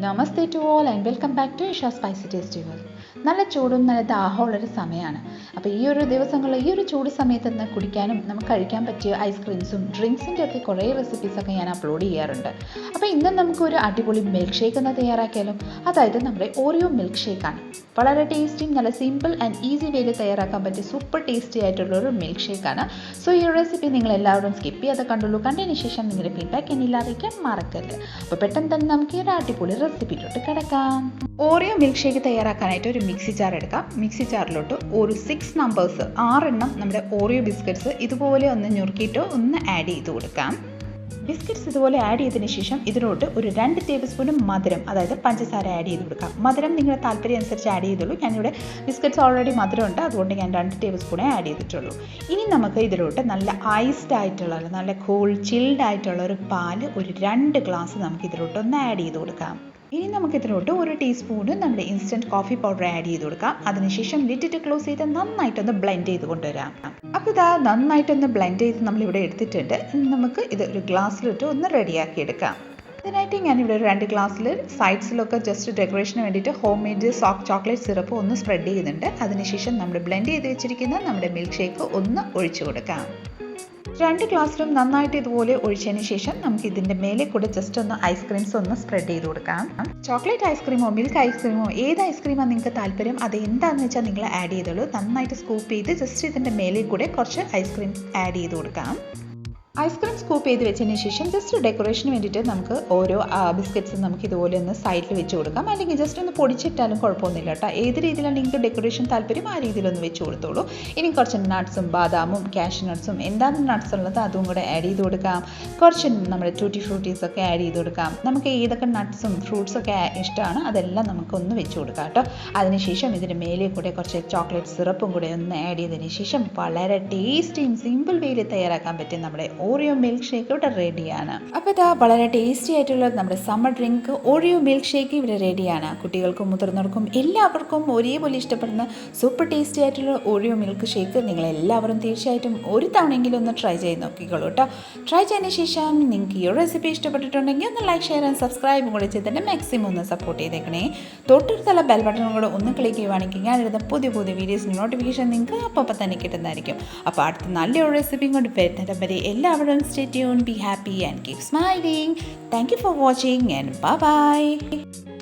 Namaste to all and welcome back to Isha spicy tasty world. നല്ല ചൂടും നല്ല ദാഹമുള്ളൊരു സമയമാണ്. അപ്പോൾ ഈ ഒരു ദിവസങ്ങളിൽ ഈ ഒരു ചൂട് സമയത്ത് നിന്ന് കുടിക്കാനും നമുക്ക് കഴിക്കാൻ പറ്റിയ ഐസ്ക്രീംസും ഡ്രിങ്ക്സിൻ്റെ ഒക്കെ കുറേ റെസിപ്പീസൊക്കെ ഞാൻ അപ്ലോഡ് ചെയ്യാറുണ്ട്. അപ്പോൾ ഇന്ന് നമുക്കൊരു അടിപൊളി മിൽക്ക് ഷേക്ക് എന്ന് തയ്യാറാക്കിയാലും, അതായത് നമ്മുടെ ഓറിയോ മിൽക്ക് ഷേക്കാണ്. വളരെ ടേസ്റ്റിയും നല്ല സിമ്പിൾ ആൻഡ് ഈസി വേയിൽ തയ്യാറാക്കാൻ പറ്റിയ സൂപ്പർ ടേസ്റ്റി ആയിട്ടുള്ളൊരു മിൽക്ക് ഷേക്കാണ്. സോ ഈ റെസിപ്പി നിങ്ങൾ എല്ലാവരും സ്കിപ്പ് ചെയ്ത് കണ്ടുള്ളൂ. കണ്ടതിന് ശേഷം നിങ്ങളുടെ ഫീഡ്ബാക്ക് എന്നിൽ അറിയിക്കാൻ മറക്കരുത്. അപ്പോൾ പെട്ടെന്ന് തന്നെ നമുക്ക് ഈ ഒരു അടിപൊളി റെസിപ്പിയിലോട്ട് കിടക്കാം. ഓറിയോ മിൽക്ക് ഷേക്ക് തയ്യാറാക്കാനായിട്ട് ഒരു മിക്സി ജാർ എടുക്കാം. മിക്സി ജാറിലോട്ട് ഒരു 6 നമ്പേഴ്സ് 6 നമ്മുടെ ഓറിയോ ബിസ്ക്കറ്റ്സ് ഇതുപോലെ ഒന്ന് ഞുറുക്കിയിട്ട് ഒന്ന് ആഡ് ചെയ്ത് കൊടുക്കാം. ബിസ്ക്കറ്റ്സ് ഇതുപോലെ ആഡ് ചെയ്തതിന് ശേഷം ഇതിലോട്ട് ഒരു 2 ടേബിൾ സ്പൂൺ മധുരം, അതായത് പഞ്ചസാര ആഡ് ചെയ്ത് കൊടുക്കാം. മധുരം നിങ്ങളുടെ താല്പര്യം അനുസരിച്ച് ആഡ് ചെയ്തോളൂ. ഞാനിവിടെ ബിസ്ക്കറ്റ്സ് ഓൾറെഡി മധുരം ഉണ്ട്, അതുകൊണ്ട് ഞാൻ 2 ടേബിൾ സ്പൂണേ ആഡ് ചെയ്തിട്ടുള്ളൂ. ഇനി നമുക്ക് ഇതിലോട്ട് നല്ല ഐസ്ഡ് ആയിട്ടുള്ള, നല്ല കൂൾ ചിൽഡ് ആയിട്ടുള്ള ഒരു പാല് ഒരു 2 ഗ്ലാസ് നമുക്ക് ഇതിലോട്ട് ഒന്ന് ആഡ് ചെയ്ത് കൊടുക്കാം. ഇനി നമുക്ക് ഇതിലോട്ട് 1 ടീസ്പൂണ് നമ്മുടെ ഇൻസ്റ്റൻറ്റ് കോഫി പൗഡർ ആഡ് ചെയ്ത് കൊടുക്കാം. അതിനുശേഷം ലിഡിട്ട് ക്ലോസ് ചെയ്ത് നന്നായിട്ടൊന്ന് ബ്ലെൻഡ് ചെയ്ത് കൊണ്ടുവരാം. അപ്പോൾ ഇതാ നന്നായിട്ടൊന്ന് ബ്ലെൻഡ് ചെയ്ത് നമ്മളിവിടെ എടുത്തിട്ടുണ്ട്. നമുക്ക് ഇത് ഒരു ഗ്ലാസ്സിലിട്ട് ഒന്ന് റെഡിയാക്കി എടുക്കാം. ഇതിനായിട്ട് ഞാനിവിടെ ഒരു 2 ഗ്ലാസ്സിൽ സൈഡ്സിലൊക്കെ ജസ്റ്റ് ഡെക്കറേഷന് വേണ്ടിയിട്ട് ഹോം മെയ്ഡ് ചോക്ലേറ്റ് സിറപ്പ് ഒന്ന് സ്പ്രെഡ് ചെയ്യുന്നുണ്ട്. അതിനുശേഷം നമ്മൾ ബ്ലെൻഡ് ചെയ്ത് വെച്ചിരിക്കുന്ന നമ്മുടെ മിൽക്ക് ഷേക്ക് ഒന്ന് ഒഴിച്ചു കൊടുക്കാം. 2 ഗ്ലാസ്സിലും നന്നായിട്ട് ഇതുപോലെ ഒഴിച്ചതിന് ശേഷം നമുക്ക് ഇതിൻ്റെ മേലെ കൂടെ ജസ്റ്റ് ഒന്ന് ഐസ്ക്രീംസ് ഒന്ന് സ്പ്രെഡ് ചെയ്ത് കൊടുക്കാം. ചോക്ലേറ്റ് ഐസ്ക്രീമോ മിൽക്ക് ഐസ്ക്രീമോ ഏത് ഐസ്ക്രീമാണ് നിങ്ങൾക്ക് താല്പര്യം അത് എന്താണെന്ന് വെച്ചാൽ നിങ്ങൾ ആഡ് ചെയ്തോളൂ. നന്നായിട്ട് സ്കൂപ്പ് ചെയ്ത് ജസ്റ്റ് ഇതിൻ്റെ മേലെ കൂടെ കുറച്ച് ഐസ്ക്രീം ആഡ് ചെയ്ത് കൊടുക്കാം. ഐസ്ക്രീം സ്കൂപ്പ് ചെയ്ത് വെച്ചതിന് ശേഷം ജസ്റ്റ് ഡെക്കറേഷന് വേണ്ടിയിട്ട് നമുക്ക് ഓരോ ബിസ്ക്കറ്റ്സും നമുക്ക് ഇതുപോലെ ഒന്ന് സൈഡിൽ വെച്ച് കൊടുക്കാം. അല്ലെങ്കിൽ ജസ്റ്റ് ഒന്ന് പൊടിച്ചിട്ടാലും കുഴപ്പമൊന്നുമില്ല കേട്ടോ. ഏത് രീതിയിലാണ് നിങ്ങൾക്ക് ഡെക്കറേഷൻ താല്പര്യം ആ രീതിയിലൊന്ന് വെച്ച് കൊടുത്തോളൂ. ഇനി കുറച്ച് നട്ട്സും ബാദാമും കാഷ്യൂ നട്ട്സും എന്താണ് നട്ട്സ് ഉള്ളത് അതും കൂടെ ആഡ് ചെയ്ത് കൊടുക്കാം. കുറച്ച് നമ്മുടെ ടൂട്ടി ഫ്രൂട്ടീസൊക്കെ ആഡ് ചെയ്ത് കൊടുക്കാം. നമുക്ക് ഏതൊക്കെ നട്ട്സും ഫ്രൂട്ട്സൊക്കെ ഇഷ്ടമാണ് അതെല്ലാം നമുക്കൊന്ന് വെച്ച് കൊടുക്കാം കേട്ടോ. അതിനുശേഷം ഇതിന് മേലെ കൂടെ കുറച്ച് ചോക്ലേറ്റ് സിറപ്പും കൂടെ ഒന്ന് ആഡ് ചെയ്തതിന് ശേഷം വളരെ ടേസ്റ്റിയും സിമ്പിൾ വേയിൽ തയ്യാറാക്കാൻ പറ്റും നമ്മുടെ ഓറിയോ മിൽക്ക് ഷേക്ക് ഇവിടെ റെഡിയാണ്. അപ്പോൾ ഇതാ വളരെ ടേസ്റ്റി ആയിട്ടുള്ള നമ്മുടെ summer drink Oreo milk shake ഇവിടെ റെഡിയാണ്. കുട്ടികൾക്കും മുതിർന്നവർക്കും എല്ലാവർക്കും ഒരേപോലെ ഇഷ്ടപ്പെടുന്ന സൂപ്പർ ടേസ്റ്റി ആയിട്ടുള്ള ഓറിയോ മിൽക്ക് ഷേക്ക് നിങ്ങളെല്ലാവരും തീർച്ചയായിട്ടും ഒരു തവണയെങ്കിലും ഒന്ന് ട്രൈ ചെയ്ത് നോക്കിക്കോളൂ കേട്ടോ. ട്രൈ ചെയ്തതിന് ശേഷം നിങ്ങൾക്ക് ഈ റെസിപ്പി ഇഷ്ടപ്പെട്ടിട്ടുണ്ടെങ്കിൽ ഒന്ന് ലൈക്ക് ഷെയർ ആൻഡ് സബ്സ്ക്രൈബും കൂടെ ചെയ്തിട്ട് മാക്സിമം ഒന്ന് സപ്പോർട്ട് ചെയ്തേക്കണേ. തൊട്ടടുത്തുള്ള ബെൽ ബട്ടണും കൂടെ ഒന്ന് ക്ലിക്ക് ചെയ്യുവാണെങ്കിൽ ഞാനിടുന്ന പുതിയ വീഡിയോസിന് നോട്ടിഫിക്കേഷൻ നിങ്ങൾക്ക് അപ്പോൾ തന്നെ കിട്ടുന്നതായിരിക്കും. അപ്പോൾ അടുത്ത നല്ലൊരു റെസിപ്പിയും കൊണ്ട് വരുന്നിടം വരെ എല്ലാവരും stay tuned, be happy and keep smiling. Thank you for watching and bye bye.